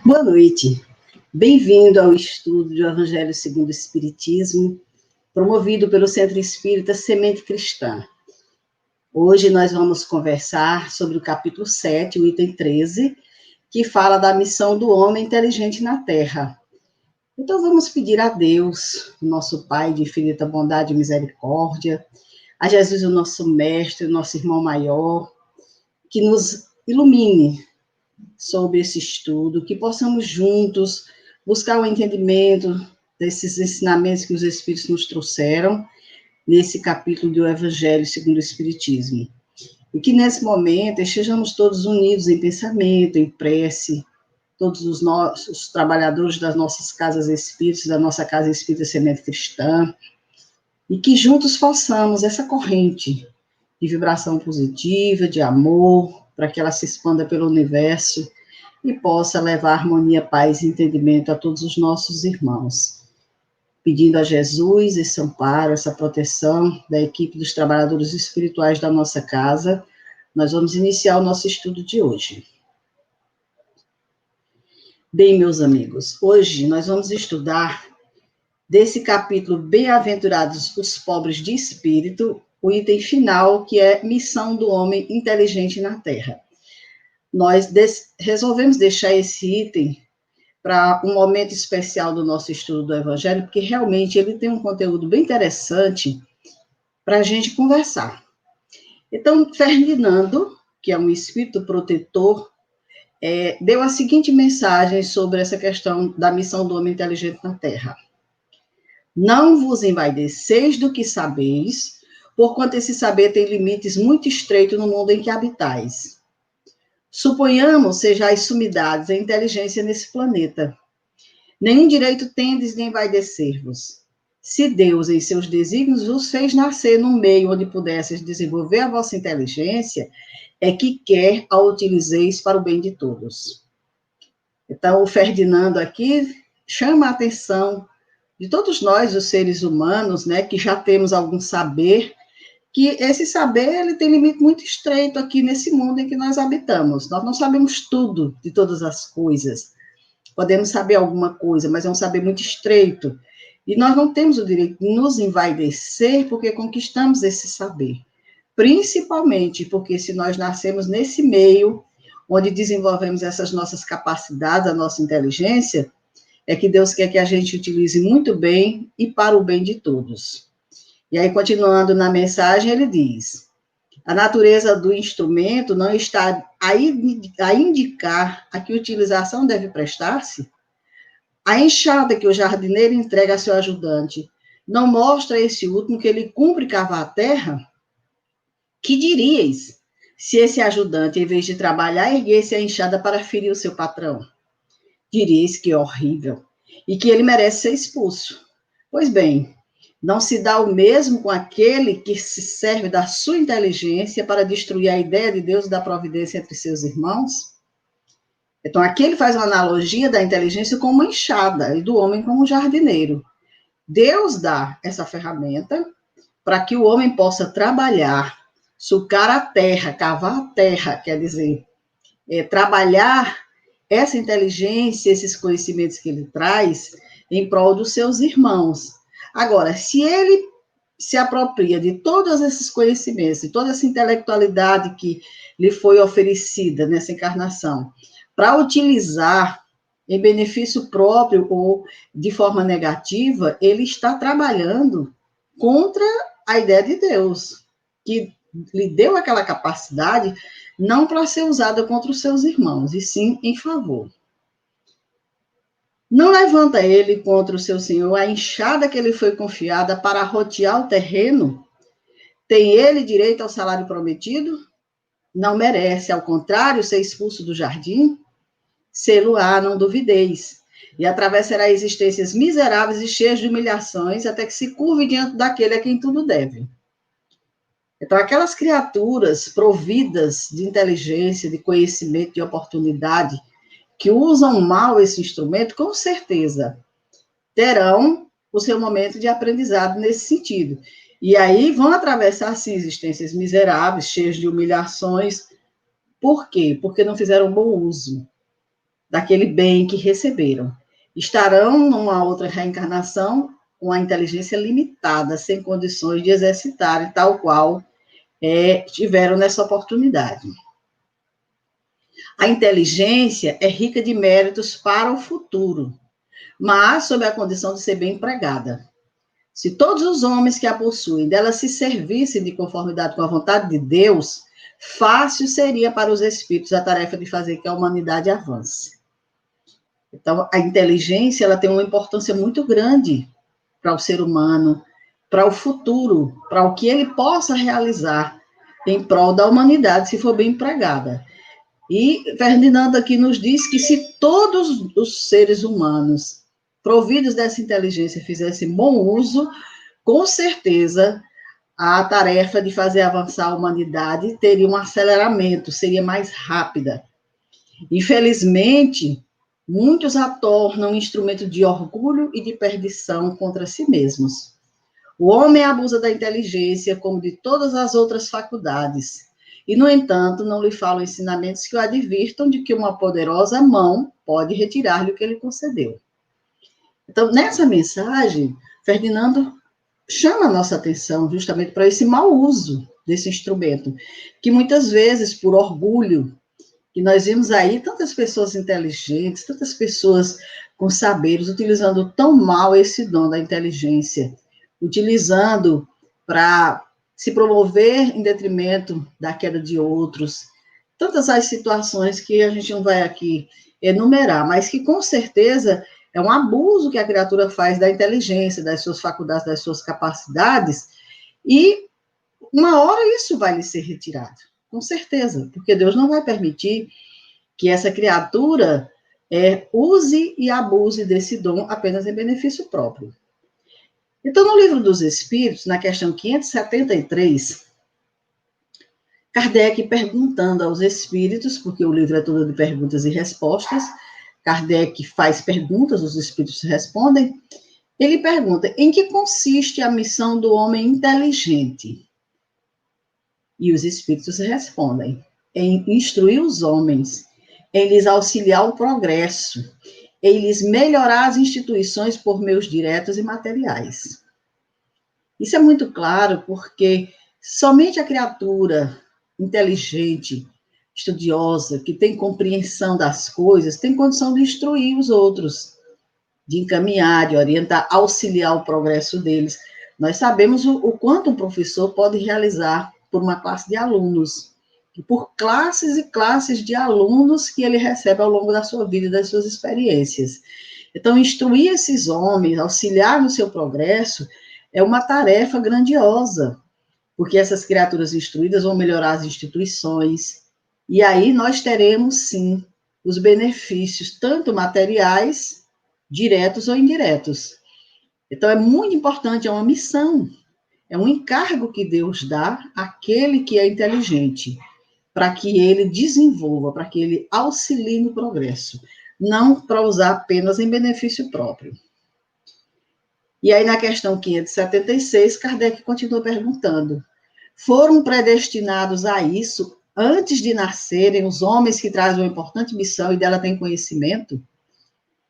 Boa noite. Bem-vindo ao estudo do Evangelho segundo o Espiritismo, promovido pelo Centro Espírita Semente Cristã. Hoje nós vamos conversar sobre o capítulo 7, o item 13, que fala da missão do homem inteligente na Terra. Então vamos pedir a Deus, nosso Pai de infinita bondade e misericórdia, a Jesus, o nosso mestre, o nosso irmão maior, que nos ilumine sobre esse estudo, que possamos juntos buscar o entendimento desses ensinamentos que os Espíritos nos trouxeram nesse capítulo do Evangelho segundo o Espiritismo. E que nesse momento estejamos todos unidos em pensamento, em prece, todos os nossos trabalhadores das nossas casas espíritas, da nossa casa espírita Semente Cristã, e que juntos façamos essa corrente de vibração positiva, de amor, para que ela se expanda pelo universo e possa levar harmonia, paz e entendimento a todos os nossos irmãos. Pedindo a Jesus esse amparo, essa proteção da equipe dos trabalhadores espirituais da nossa casa, nós vamos iniciar o nosso estudo de hoje. Bem, meus amigos, hoje nós vamos estudar desse capítulo Bem-aventurados os pobres de espírito, o item final, que é Missão do Homem Inteligente na Terra. Nós resolvemos deixar esse item para um momento especial do nosso estudo do Evangelho, porque realmente ele tem um conteúdo bem interessante para a gente conversar. Então, Ferdinando, que é um espírito protetor, deu a seguinte mensagem sobre essa questão da missão do homem inteligente na Terra. Não vos envaideceis do que sabeis, porquanto esse saber tem limites muito estreitos no mundo em que habitais. Suponhamos sejais sumidades a inteligência nesse planeta. Nenhum direito tendes de envaidecer-vos. Se Deus, em seus desígnios, vos fez nascer num meio onde pudesseis desenvolver a vossa inteligência, é que quer a utilizeis para o bem de todos. Então, o Ferdinando aqui chama a atenção de todos nós, os seres humanos, né, que já temos algum saber, que esse saber ele tem limite muito estreito aqui nesse mundo em que nós habitamos. Nós não sabemos tudo de todas as coisas. Podemos saber alguma coisa, mas é um saber muito estreito. E nós não temos o direito de nos envaidecer porque conquistamos esse saber. Principalmente porque se nós nascemos nesse meio, onde desenvolvemos essas nossas capacidades, a nossa inteligência, é que Deus quer que a gente utilize muito bem e para o bem de todos. E aí, continuando na mensagem, ele diz: a natureza do instrumento não está a indicar a que utilização deve prestar-se? A enxada que o jardineiro entrega a seu ajudante não mostra a esse último que ele cumpre cavar a terra? Que diríeis se esse ajudante, em vez de trabalhar, erguesse a enxada para ferir o seu patrão? Diríeis que é horrível e que ele merece ser expulso. Pois bem, não se dá o mesmo com aquele que se serve da sua inteligência para destruir a ideia de Deus e da providência entre seus irmãos? Então, aqui ele faz uma analogia da inteligência como uma enxada e do homem como um jardineiro. Deus dá essa ferramenta para que o homem possa trabalhar, sucar a terra, cavar a terra, quer dizer, trabalhar essa inteligência, esses conhecimentos que ele traz em prol dos seus irmãos. Agora, se ele se apropria de todos esses conhecimentos, de toda essa intelectualidade que lhe foi oferecida nessa encarnação, para utilizar em benefício próprio ou de forma negativa, ele está trabalhando contra a ideia de Deus, que lhe deu aquela capacidade não para ser usada contra os seus irmãos, e sim em favor. Não levanta ele contra o seu senhor a enxada que lhe foi confiada para rotear o terreno? Tem ele direito ao salário prometido? Não merece, ao contrário, ser expulso do jardim? Sê-lo-á, não duvideis, e atravessará existências miseráveis e cheias de humilhações até que se curve diante daquele a quem tudo deve. Então, aquelas criaturas providas de inteligência, de conhecimento, de oportunidade, que usam mal esse instrumento, com certeza terão o seu momento de aprendizado nesse sentido. E aí vão atravessar, sim, existências miseráveis, cheias de humilhações. Por quê? Porque não fizeram bom uso. daquele bem que receberam. Estarão numa outra reencarnação com a inteligência limitada, sem condições de exercitar, tal qual tiveram nessa oportunidade. A inteligência é rica de méritos para o futuro, mas sob a condição de ser bem empregada. Se todos os homens que a possuem dela se servissem de conformidade com a vontade de Deus, fácil seria para os espíritos a tarefa de fazer que a humanidade avance. Então, a inteligência ela tem uma importância muito grande para o ser humano, para o futuro, para o que ele possa realizar em prol da humanidade, se for bem empregada. E Ferdinando aqui nos diz que se todos os seres humanos providos dessa inteligência fizessem bom uso, com certeza a tarefa de fazer avançar a humanidade teria um aceleramento, seria mais rápida. Infelizmente, muitos a tornam um instrumento de orgulho e de perdição contra si mesmos. O homem abusa da inteligência como de todas as outras faculdades, e, no entanto, não lhe falam ensinamentos que o advirtam de que uma poderosa mão pode retirar-lhe o que ele concedeu. Então, nessa mensagem, Ferdinando chama a nossa atenção justamente para esse mau uso desse instrumento, que muitas vezes, por orgulho, que nós vimos aí tantas pessoas inteligentes, tantas pessoas com saberes, utilizando tão mal esse dom da inteligência, utilizando para se promover em detrimento da queda de outros, tantas as situações que a gente não vai aqui enumerar, mas que com certeza é um abuso que a criatura faz da inteligência, das suas faculdades, das suas capacidades, e uma hora isso vai lhe ser retirado, com certeza, porque Deus não vai permitir que essa criatura use e abuse desse dom apenas em benefício próprio. Então, no Livro dos Espíritos, na questão 573, Kardec perguntando aos espíritos, porque o livro é todo de perguntas e respostas, Kardec faz perguntas, os espíritos respondem, ele pergunta, em que consiste a missão do homem inteligente? E os espíritos respondem, em instruir os homens, em lhes auxiliar o progresso, em lhes melhorar as instituições por meios diretos e materiais. Isso é muito claro porque somente a criatura inteligente, estudiosa, que tem compreensão das coisas, tem condição de instruir os outros, de encaminhar, de orientar, auxiliar o progresso deles. Nós sabemos o quanto um professor pode realizar por uma classe de alunos, e por classes e classes de alunos que ele recebe ao longo da sua vida e das suas experiências. Então, instruir esses homens, auxiliar no seu progresso, é uma tarefa grandiosa, porque essas criaturas instruídas vão melhorar as instituições, e aí nós teremos, sim, os benefícios, tanto materiais, diretos ou indiretos. Então, é muito importante, é uma missão, é um encargo que Deus dá àquele que é inteligente, para que ele desenvolva, para que ele auxilie no progresso, não para usar apenas em benefício próprio. E aí, na questão 576, Kardec continua perguntando, foram predestinados a isso antes de nascerem os homens que trazem uma importante missão e dela têm conhecimento?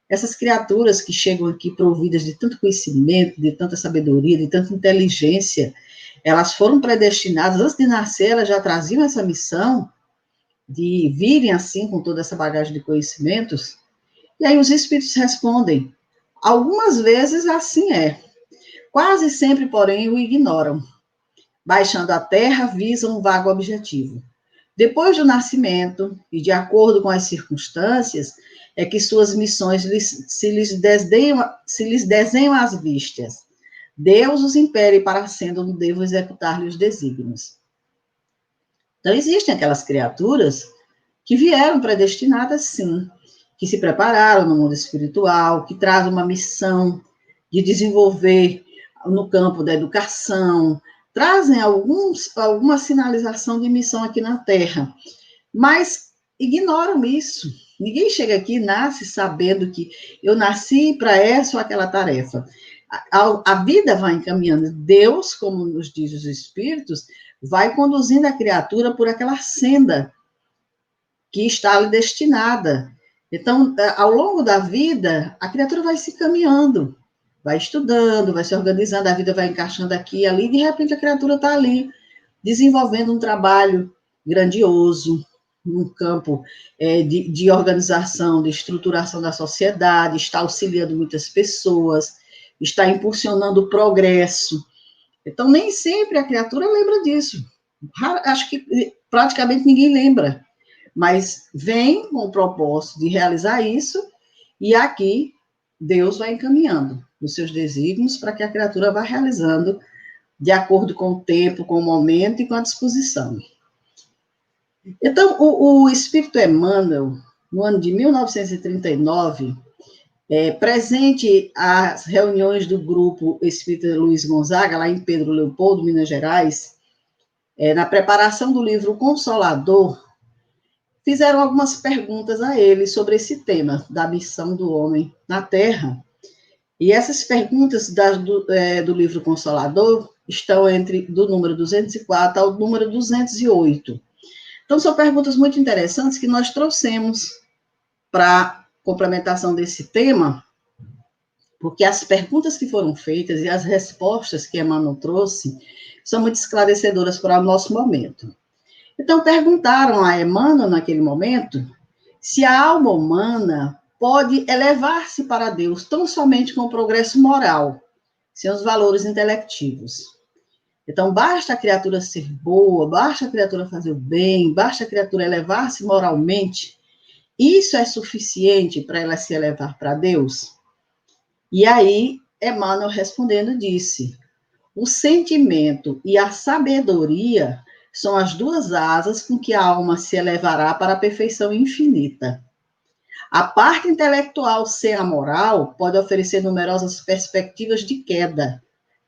Essas criaturas que chegam aqui providas de tanto conhecimento, de tanta sabedoria, de tanta inteligência, elas foram predestinadas, antes de nascer, elas já traziam essa missão de virem assim, com toda essa bagagem de conhecimentos? E aí os espíritos respondem, algumas vezes assim é, quase sempre, porém, o ignoram. Baixando a terra, visam um vago objetivo. Depois do nascimento, e de acordo com as circunstâncias, é que suas missões se lhes desenham às vistas. Deus os impere para sendo não devo executar-lhe os desígnios. Então, existem aquelas criaturas que vieram predestinadas, sim, que se prepararam no mundo espiritual, que trazem uma missão de desenvolver no campo da educação, trazem alguma sinalização de missão aqui na Terra, mas ignoram isso. Ninguém chega aqui e nasce sabendo que eu nasci para essa ou aquela tarefa. A vida vai encaminhando. Deus, como nos diz os Espíritos, vai conduzindo a criatura por aquela senda que está lhe destinada. Então, ao longo da vida, a criatura vai se caminhando, vai estudando, vai se organizando, a vida vai encaixando aqui e ali, e de repente a criatura está ali, desenvolvendo um trabalho grandioso, num campo de organização, de estruturação da sociedade, está auxiliando muitas pessoas, está impulsionando o progresso. Então, nem sempre a criatura lembra disso. Acho que praticamente ninguém lembra, mas vem com o propósito de realizar isso, e aqui Deus vai encaminhando os seus desígnios para que a criatura vá realizando de acordo com o tempo, com o momento e com a disposição. Então, o Espírito Emmanuel, no ano de 1939, presente às reuniões do grupo Espírita Luiz Gonzaga, lá em Pedro Leopoldo, Minas Gerais, na preparação do livro Consolador, fizeram algumas perguntas a ele sobre esse tema da missão do homem na Terra. E essas perguntas do livro Consolador estão do número 204 ao número 208. Então, são perguntas muito interessantes que nós trouxemos para complementação desse tema, porque as perguntas que foram feitas e as respostas que Emmanuel trouxe são muito esclarecedoras para o nosso momento. Então, perguntaram a Emmanuel, naquele momento, se a alma humana pode elevar-se para Deus tão somente com o progresso moral, sem os valores intelectivos. Então, basta a criatura ser boa, basta a criatura fazer o bem, basta a criatura elevar-se moralmente, isso é suficiente para ela se elevar para Deus? E aí, Emmanuel respondendo disse, o sentimento e a sabedoria são as duas asas com que a alma se elevará para a perfeição infinita. A parte intelectual sem a moral pode oferecer numerosas perspectivas de queda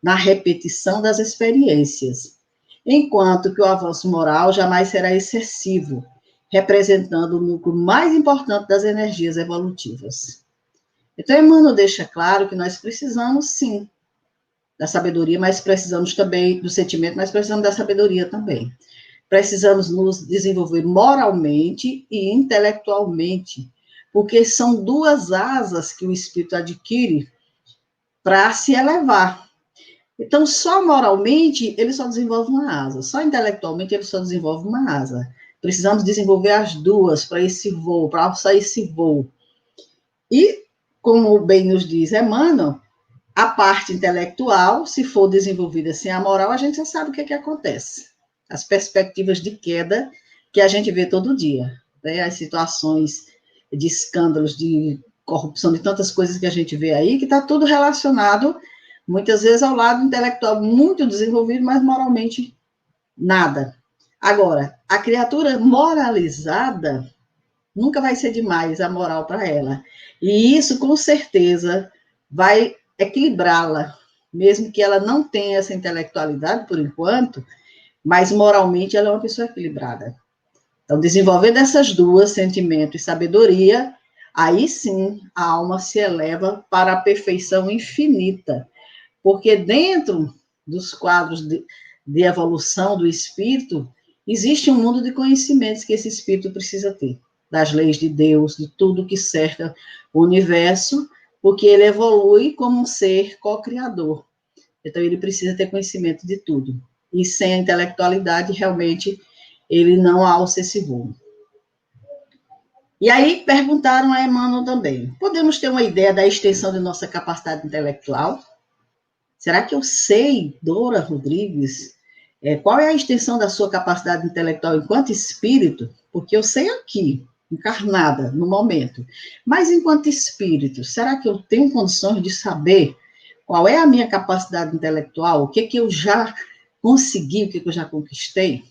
na repetição das experiências, enquanto que o avanço moral jamais será excessivo, representando o núcleo mais importante das energias evolutivas. Então, Emmanuel deixa claro que nós precisamos, sim, da sabedoria, mas precisamos também do sentimento, mas precisamos da sabedoria também. Precisamos nos desenvolver moralmente e intelectualmente, porque são duas asas que o espírito adquire para se elevar. Então, só moralmente, ele só desenvolve uma asa, só intelectualmente, ele só desenvolve uma asa. Precisamos desenvolver as duas para esse voo, para alçar esse voo. E, como bem nos diz Emmanuel, a parte intelectual, se for desenvolvida sem a moral, a gente já sabe o que acontece. As perspectivas de queda que a gente vê todo dia, né? As situações de escândalos, de corrupção, de tantas coisas que a gente vê aí, que está tudo relacionado, muitas vezes, ao lado intelectual muito desenvolvido, mas moralmente nada. Agora, a criatura moralizada nunca vai ser demais a moral para ela. E isso, com certeza, vai equilibrá-la, mesmo que ela não tenha essa intelectualidade por enquanto, mas moralmente ela é uma pessoa equilibrada. Então, desenvolvendo essas duas, sentimento e sabedoria, aí sim a alma se eleva para a perfeição infinita, porque dentro dos quadros de evolução do espírito, existe um mundo de conhecimentos que esse espírito precisa ter, das leis de Deus, de tudo que cerca o universo, porque ele evolui como um ser co-criador. Então, ele precisa ter conhecimento de tudo. E sem a intelectualidade, realmente, ele não alça esse voo. E aí, perguntaram a Emmanuel também, podemos ter uma ideia da extensão de nossa capacidade intelectual? Será que eu sei, Dora Rodrigues, qual é a extensão da sua capacidade intelectual enquanto espírito? Porque eu sei aqui, encarnada, no momento. Mas enquanto espírito, será que eu tenho condições de saber qual é a minha capacidade intelectual? O que eu já consegui, o que eu já conquistei?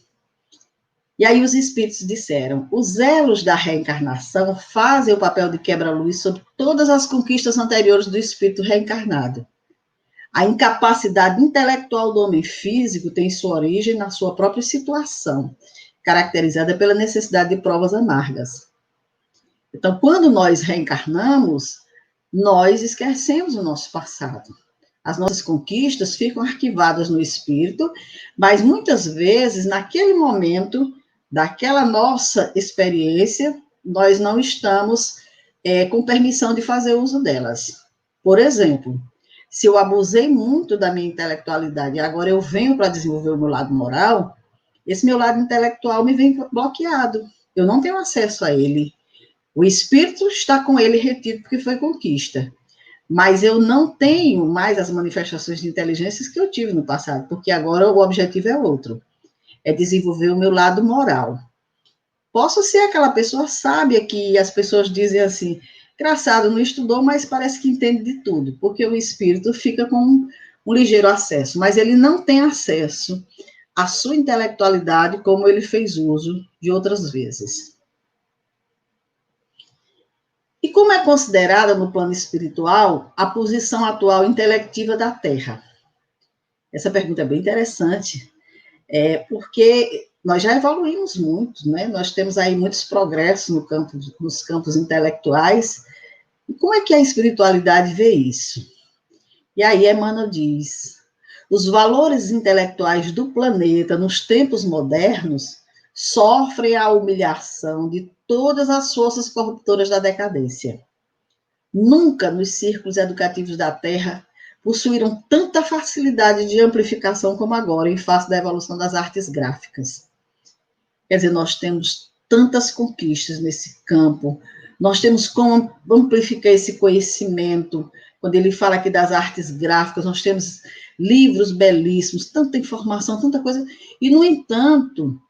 E aí os espíritos disseram, os elos da reencarnação fazem o papel de quebra-luz sobre todas as conquistas anteriores do espírito reencarnado. A incapacidade intelectual do homem físico tem sua origem na sua própria situação, caracterizada pela necessidade de provas amargas. Então, quando nós reencarnamos, nós esquecemos o nosso passado. As nossas conquistas ficam arquivadas no espírito, mas muitas vezes, naquele momento, daquela nossa experiência, nós não estamos com permissão de fazer uso delas. Por exemplo, se eu abusei muito da minha intelectualidade e agora eu venho para desenvolver o meu lado moral, esse meu lado intelectual me vem bloqueado. Eu não tenho acesso a ele. O espírito está com ele retido porque foi conquista. Mas eu não tenho mais as manifestações de inteligências que eu tive no passado, porque agora o objetivo é outro. É desenvolver o meu lado moral. Posso ser aquela pessoa sábia que as pessoas dizem assim, engraçado, não estudou, mas parece que entende de tudo, porque o espírito fica com um ligeiro acesso, mas ele não tem acesso à sua intelectualidade como ele fez uso de outras vezes. E como é considerada no plano espiritual a posição atual intelectiva da Terra? Essa pergunta é bem interessante, porque nós já evoluímos muito, né? Nós temos aí muitos progressos nos campos intelectuais. E como é que a espiritualidade vê isso? E aí Emmanuel diz, os valores intelectuais do planeta nos tempos modernos sofrem a humilhação de todas as forças corruptoras da decadência. Nunca nos círculos educativos da Terra possuíram tanta facilidade de amplificação como agora, em face da evolução das artes gráficas. Quer dizer, nós temos tantas conquistas nesse campo, nós temos como amplificar esse conhecimento. Quando ele fala aqui das artes gráficas, nós temos livros belíssimos, tanta informação, tanta coisa, e, no entanto,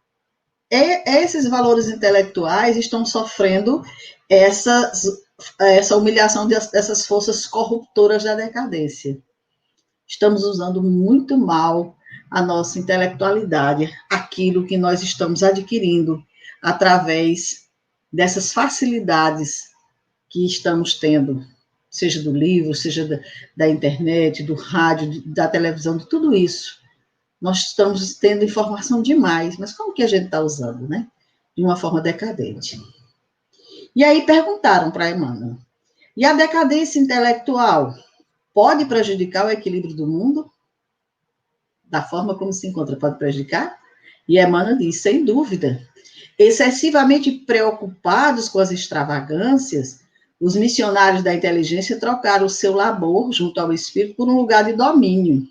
esses valores intelectuais estão sofrendo essa humilhação dessas forças corruptoras da decadência. Estamos usando muito mal a nossa intelectualidade, aquilo que nós estamos adquirindo através dessas facilidades que estamos tendo, seja do livro, seja da internet, do rádio, da televisão, de tudo isso. Nós estamos tendo informação demais, mas como que a gente está usando, né? De uma forma decadente. E aí perguntaram para Emmanuel, e a decadência intelectual pode prejudicar o equilíbrio do mundo? Da forma como se encontra, pode prejudicar? E Emmanuel diz, sem dúvida. Excessivamente preocupados com as extravagâncias, os missionários da inteligência trocaram o seu labor junto ao espírito por um lugar de domínio.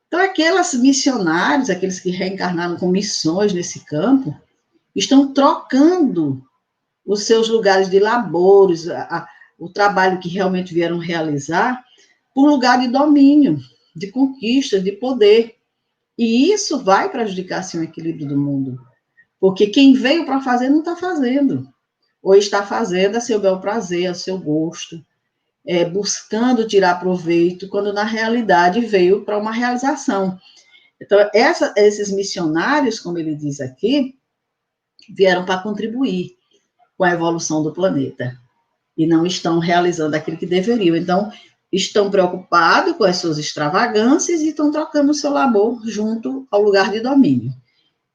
Então, aqueles missionários, aqueles que reencarnaram com missões nesse campo, estão trocando os seus lugares de labores, o trabalho que realmente vieram realizar, por lugar de domínio, de conquista, de poder. E isso vai prejudicar, assim, o equilíbrio do mundo. Porque quem veio para fazer não está fazendo. Ou está fazendo a seu bel prazer, a seu gosto, buscando tirar proveito, quando na realidade veio para uma realização. Então, esses missionários, como ele diz aqui, vieram para contribuir com a evolução do planeta. E não estão realizando aquilo que deveriam. Então, estão preocupados com as suas extravagâncias e estão trocando o seu labor junto ao lugar de domínio.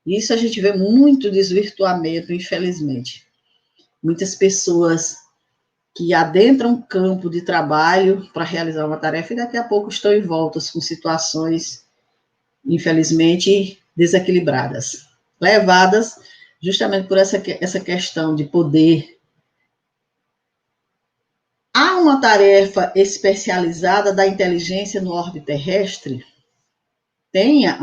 Isso a gente vê muito desvirtuamento, infelizmente. Muitas pessoas que adentram um campo de trabalho para realizar uma tarefa e daqui a pouco estão envoltas com situações, infelizmente, desequilibradas, levadas justamente por essa questão de poder. Há uma tarefa especializada da inteligência no orbe terrestre? Tenha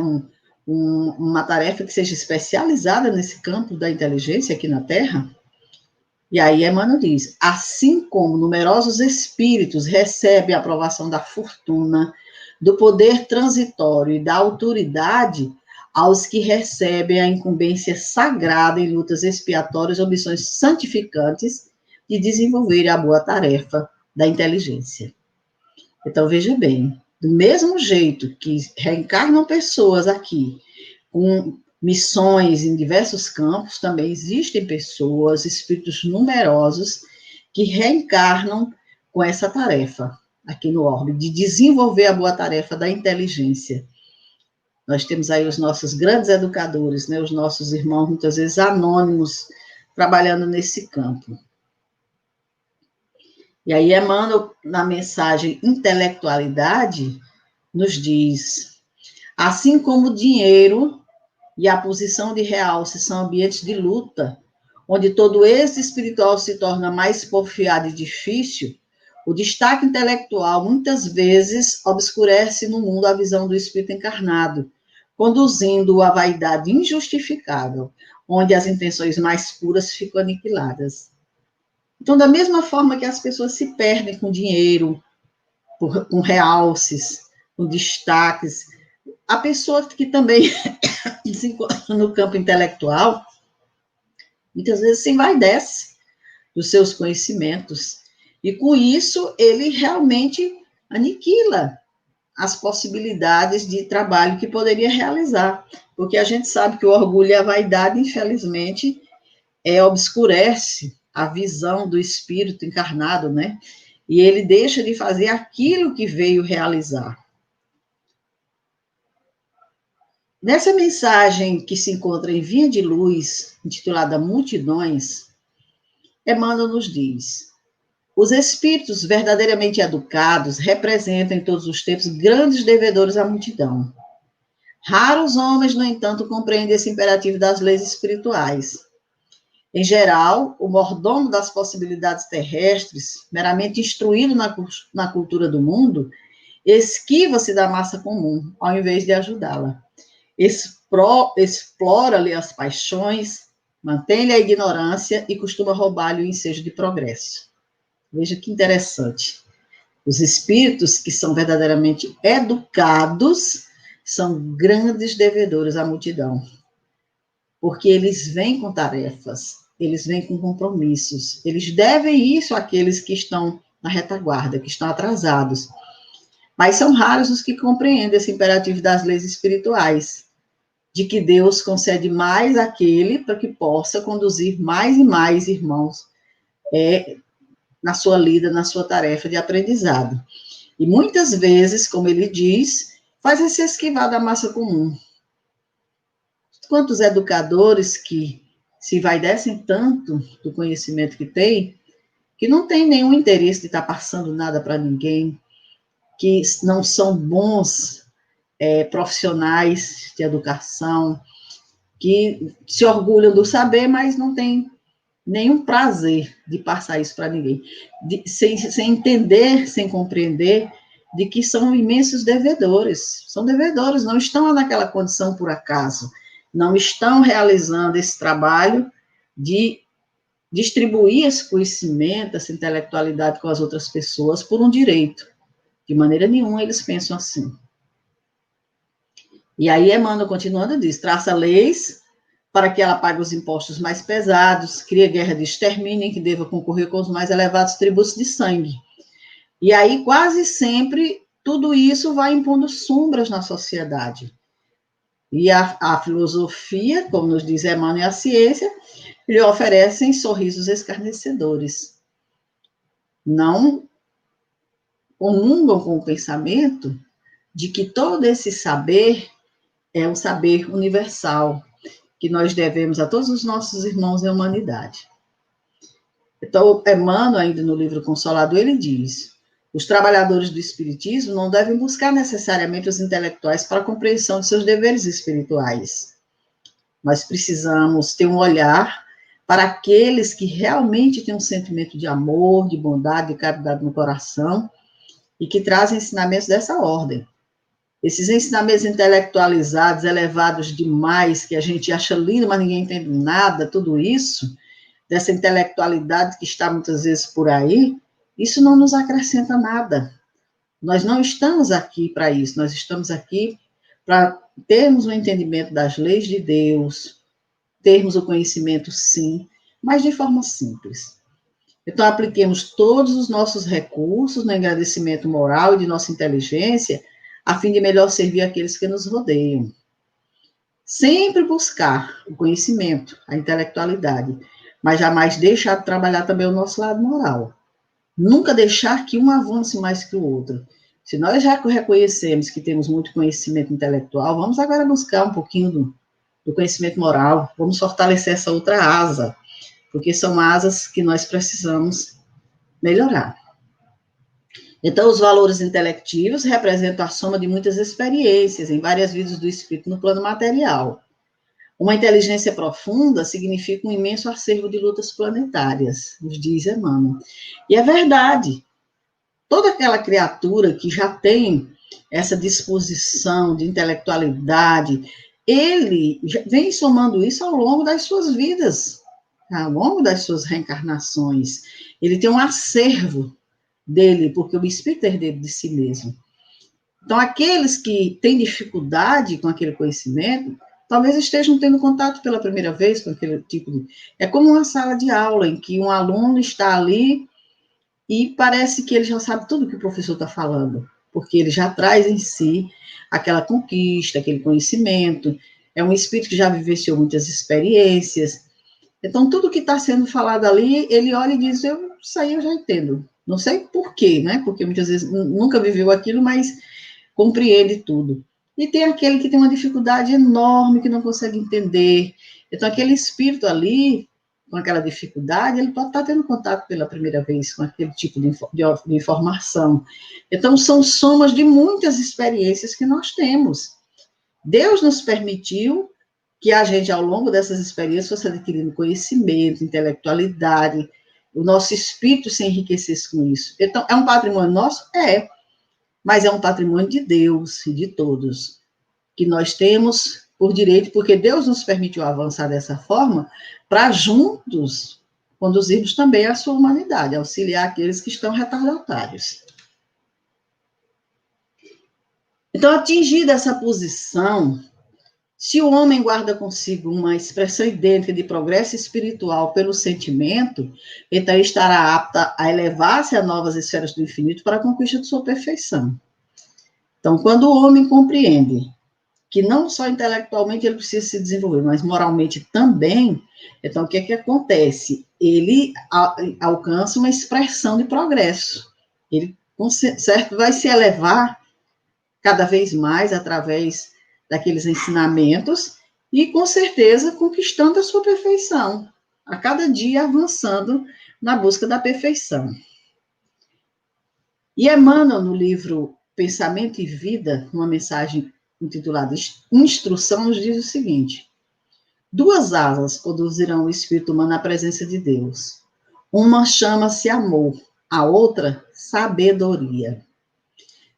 uma tarefa que seja especializada nesse campo da inteligência aqui na Terra? E aí Emmanuel diz, assim como numerosos espíritos recebem a aprovação da fortuna, do poder transitório e da autoridade, aos que recebem a incumbência sagrada em lutas expiatórias ou missões santificantes de desenvolverem a boa tarefa da inteligência. Então, veja bem, do mesmo jeito que reencarnam pessoas aqui com missões em diversos campos, também existem pessoas, espíritos numerosos, que reencarnam com essa tarefa aqui no orbe, de desenvolver a boa tarefa da inteligência. Nós temos aí os nossos grandes educadores, né, os nossos irmãos, muitas vezes anônimos, trabalhando nesse campo. E aí Emmanuel, na mensagem Intelectualidade, nos diz, assim como o dinheiro e a posição de realce são ambientes de luta, onde todo êxito espiritual se torna mais porfiado e difícil, o destaque intelectual muitas vezes obscurece no mundo a visão do espírito encarnado, conduzindo-o à vaidade injustificável, onde as intenções mais puras ficam aniquiladas. Então, da mesma forma que as pessoas se perdem com dinheiro, com realces, com destaques, a pessoa que também se encontra no campo intelectual, muitas vezes se envaidece dos seus conhecimentos, e com isso ele realmente aniquila as possibilidades de trabalho que poderia realizar, porque a gente sabe que o orgulho e a vaidade, infelizmente, obscurece a visão do espírito encarnado, né? E ele deixa de fazer aquilo que veio realizar. Nessa mensagem que se encontra em Vinha de Luz, intitulada Multidões, Emmanuel nos diz: os espíritos verdadeiramente educados representam em todos os tempos grandes devedores à multidão. Raros homens, no entanto, compreendem esse imperativo das leis espirituais. Em geral, o mordomo das possibilidades terrestres, meramente instruído na cultura do mundo, esquiva-se da massa comum, ao invés de ajudá-la. Explora-lhe as paixões, mantém-lhe a ignorância e costuma roubar-lhe o ensejo de progresso. Veja que interessante. Os espíritos que são verdadeiramente educados são grandes devedores à multidão, porque eles vêm com tarefas, eles vêm com compromissos, eles devem isso àqueles que estão na retaguarda, que estão atrasados. Mas são raros os que compreendem esse imperativo das leis espirituais, de que Deus concede mais àquele para que possa conduzir mais e mais irmãos na sua lida, na sua tarefa de aprendizado. E muitas vezes, como ele diz, faz se esquivar da massa comum. Quantos educadores que se envaidecem tanto do conhecimento que têm, que não tem nenhum interesse de estar passando nada para ninguém, que não são bons profissionais de educação, que se orgulham do saber, mas não tem nenhum prazer de passar isso para ninguém, sem entender, sem compreender, de que são imensos devedores. São devedores, não estão naquela condição por acaso, não estão realizando esse trabalho de distribuir esse conhecimento, essa intelectualidade com as outras pessoas por um direito. De maneira nenhuma eles pensam assim. E aí Emmanuel, continuando, diz: traça leis para que ela pague os impostos mais pesados, cria guerra de extermínio em que deva concorrer com os mais elevados tributos de sangue. E aí, quase sempre, tudo isso vai impondo sombras na sociedade. E a filosofia, como nos diz Emmanuel, e a ciência, lhe oferecem sorrisos escarnecedores. Não comungam com o pensamento de que todo esse saber é um saber universal, que nós devemos a todos os nossos irmãos da humanidade. Então, Emmanuel, ainda no livro Consolador, ele diz: os trabalhadores do espiritismo não devem buscar necessariamente os intelectuais para a compreensão de seus deveres espirituais. Nós precisamos ter um olhar para aqueles que realmente têm um sentimento de amor, de bondade, de caridade no coração, e que trazem ensinamentos dessa ordem. Esses ensinamentos intelectualizados, elevados demais, que a gente acha lindo, mas ninguém entende nada, tudo isso, dessa intelectualidade que está muitas vezes por aí, isso não nos acrescenta nada. Nós não estamos aqui para isso, nós estamos aqui para termos o entendimento das leis de Deus, termos o conhecimento, sim, mas de forma simples. Então, apliquemos todos os nossos recursos no engrandecimento moral e de nossa inteligência, a fim de melhor servir aqueles que nos rodeiam. Sempre buscar o conhecimento, a intelectualidade, mas jamais deixar de trabalhar também o nosso lado moral. Nunca deixar que um avance mais que o outro. Se nós já reconhecemos que temos muito conhecimento intelectual, vamos agora buscar um pouquinho do conhecimento moral, vamos fortalecer essa outra asa, porque são asas que nós precisamos melhorar. Então, os valores intelectivos representam a soma de muitas experiências em várias vidas do espírito no plano material, Uma inteligência profunda significa um imenso acervo de lutas planetárias, nos diz Emmanuel. E é verdade. Toda aquela criatura que já tem essa disposição de intelectualidade, ele vem somando isso ao longo das suas vidas, ao longo das suas reencarnações. Ele tem um acervo dele, porque o espírito é herdeiro de si mesmo. Então, aqueles que têm dificuldade com aquele conhecimento, talvez estejam tendo contato pela primeira vez com aquele tipo de... É como uma sala de aula em que um aluno está ali e parece que ele já sabe tudo que o professor está falando, porque ele já traz em si aquela conquista, aquele conhecimento, é um espírito que já vivenciou muitas experiências. Então, tudo que está sendo falado ali, ele olha e diz, isso aí eu já entendo. Não sei por quê, né? Porque muitas vezes nunca viveu aquilo, mas compreende tudo. E tem aquele que tem uma dificuldade enorme, que não consegue entender. Então, aquele espírito ali, com aquela dificuldade, ele pode estar tendo contato pela primeira vez com aquele tipo de informação. Então, são somas de muitas experiências que nós temos. Deus nos permitiu que a gente, ao longo dessas experiências, fosse adquirindo conhecimento, intelectualidade, o nosso espírito se enriquecesse com isso. Então, é um patrimônio nosso? É, mas é um patrimônio de Deus e de todos, que nós temos por direito, porque Deus nos permitiu avançar dessa forma, para juntos conduzirmos também a sua humanidade, auxiliar aqueles que estão retardatários. Então, atingida essa posição, se o homem guarda consigo uma expressão idêntica de progresso espiritual pelo sentimento, então estará apta a elevar-se a novas esferas do infinito para a conquista de sua perfeição. Então, quando o homem compreende que não só intelectualmente ele precisa se desenvolver, mas moralmente também, então o que é que acontece? Ele alcança uma expressão de progresso. Ele, certo, vai se elevar cada vez mais através daqueles ensinamentos e, com certeza, conquistando a sua perfeição, a cada dia avançando na busca da perfeição. E Emmanuel, no livro Pensamento e Vida, uma mensagem intitulada Instrução, nos diz o seguinte: 2 asas conduzirão o espírito humano à presença de Deus. Uma chama-se amor, a outra, sabedoria.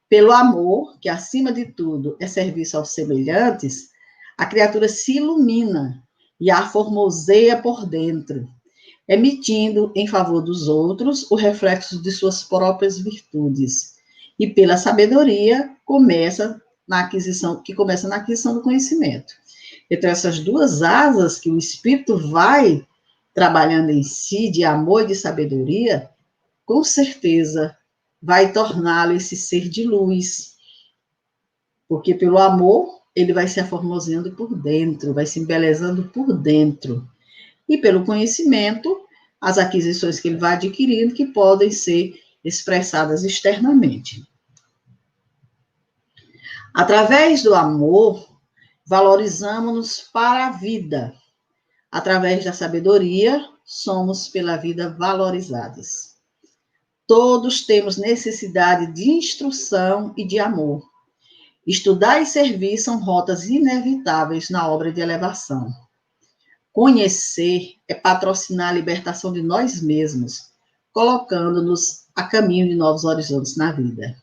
Pelo amor, que acima de tudo é serviço aos semelhantes, a criatura se ilumina e a formoseia por dentro, emitindo em favor dos outros o reflexo de suas próprias virtudes. E pela sabedoria começa na aquisição do conhecimento. Então, essas 2 asas que o espírito vai trabalhando em si, de amor e de sabedoria, com certeza vai torná-lo esse ser de luz. Porque pelo amor, ele vai se aformoseando por dentro, vai se embelezando por dentro. E pelo conhecimento, as aquisições que ele vai adquirindo, que podem ser expressadas externamente. Através do amor, valorizamos-nos para a vida. Através da sabedoria, somos pela vida valorizados. Todos temos necessidade de instrução e de amor. Estudar e servir são rotas inevitáveis na obra de elevação. Conhecer é patrocinar a libertação de nós mesmos, colocando-nos a caminho de novos horizontes na vida.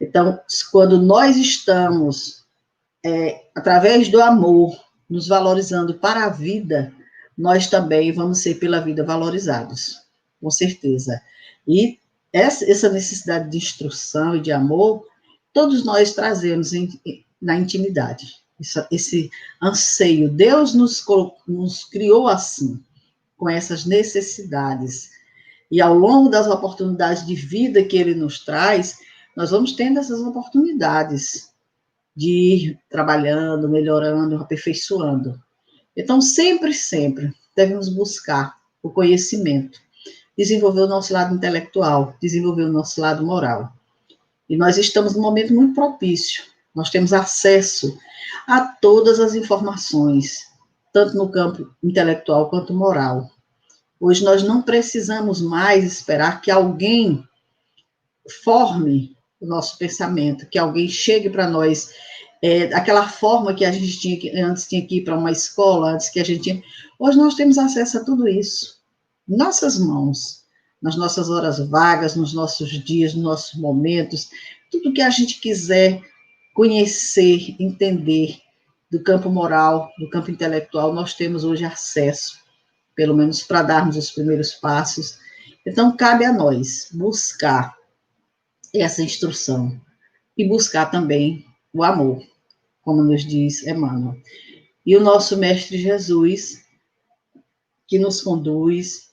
Então, quando nós estamos, através do amor, nos valorizando para a vida, nós também vamos ser pela vida valorizados, com certeza. E essa necessidade de instrução e de amor, todos nós trazemos na intimidade. Esse anseio. Deus nos criou assim, com essas necessidades. E ao longo das oportunidades de vida que Ele nos traz, nós vamos tendo essas oportunidades de ir trabalhando, melhorando, aperfeiçoando. Então, sempre devemos buscar o conhecimento, desenvolver o nosso lado intelectual, desenvolver o nosso lado moral. E nós estamos num momento muito propício. Nós temos acesso a todas as informações, tanto no campo intelectual quanto moral. Hoje nós não precisamos mais esperar que alguém forme o nosso pensamento, que alguém chegue para nós aquela forma que a gente antes tinha que ir para uma escola, antes que a gente tinha... Hoje nós temos acesso a tudo isso, em nossas mãos, nas nossas horas vagas, nos nossos dias, nos nossos momentos, tudo que a gente quiser conhecer, entender do campo moral, do campo intelectual, nós temos hoje acesso, pelo menos para darmos os primeiros passos. Então, cabe a nós buscar essa instrução e buscar também o amor, como nos diz Emmanuel. E o nosso Mestre Jesus, que nos conduz,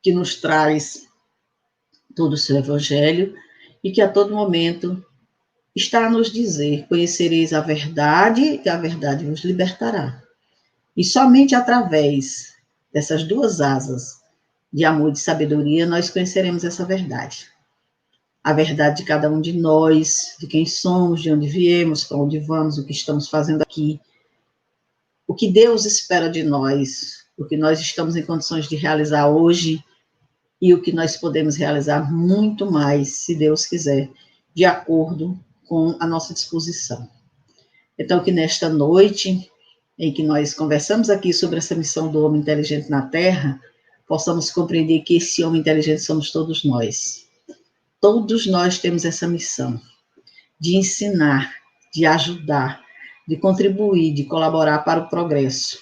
que nos traz todo o seu Evangelho, e que a todo momento está a nos dizer: conhecereis a verdade, e a verdade vos libertará. E somente através dessas duas asas, de amor e de sabedoria, nós conheceremos essa verdade. A verdade de cada um de nós, de quem somos, de onde viemos, para onde vamos, o que estamos fazendo aqui, o que Deus espera de nós, o que nós estamos em condições de realizar hoje e o que nós podemos realizar muito mais, se Deus quiser, de acordo com a nossa disposição. Então, que nesta noite, em que nós conversamos aqui sobre essa missão do homem inteligente na Terra, possamos compreender que esse homem inteligente somos todos nós. Todos nós temos essa missão de ensinar, de ajudar, de contribuir, de colaborar para o progresso,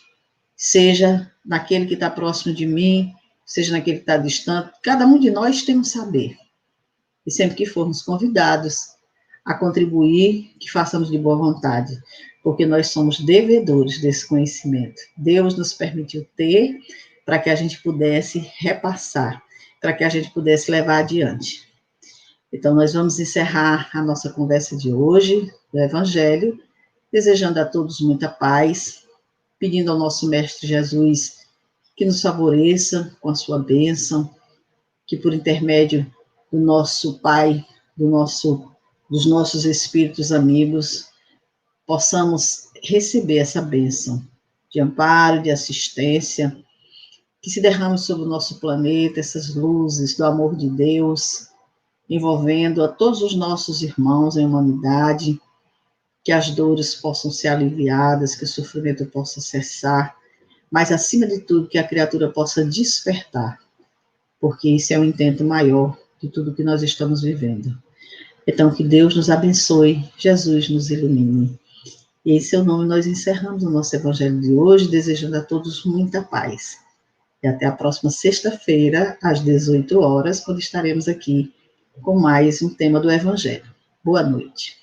seja naquele que está próximo de mim, seja naquele que está distante. Cada um de nós tem um saber. E sempre que formos convidados a contribuir, que façamos de boa vontade, porque nós somos devedores desse conhecimento. Deus nos permitiu ter para que a gente pudesse repassar, para que a gente pudesse levar adiante. Então, nós vamos encerrar a nossa conversa de hoje, do Evangelho, desejando a todos muita paz, pedindo ao nosso Mestre Jesus que nos favoreça com a sua bênção, que por intermédio do nosso Pai, dos nossos espíritos amigos, possamos receber essa bênção de amparo, de assistência, que se derrame sobre o nosso planeta, essas luzes do amor de Deus, envolvendo a todos os nossos irmãos em humanidade, que as dores possam ser aliviadas, que o sofrimento possa cessar, mas, acima de tudo, que a criatura possa despertar, porque isso é o intento maior de tudo que nós estamos vivendo. Então, que Deus nos abençoe, Jesus nos ilumine. E em seu nome nós encerramos o nosso Evangelho de hoje, desejando a todos muita paz. E até a próxima sexta-feira, às 18 horas, quando estaremos aqui com mais um tema do Evangelho. Boa noite.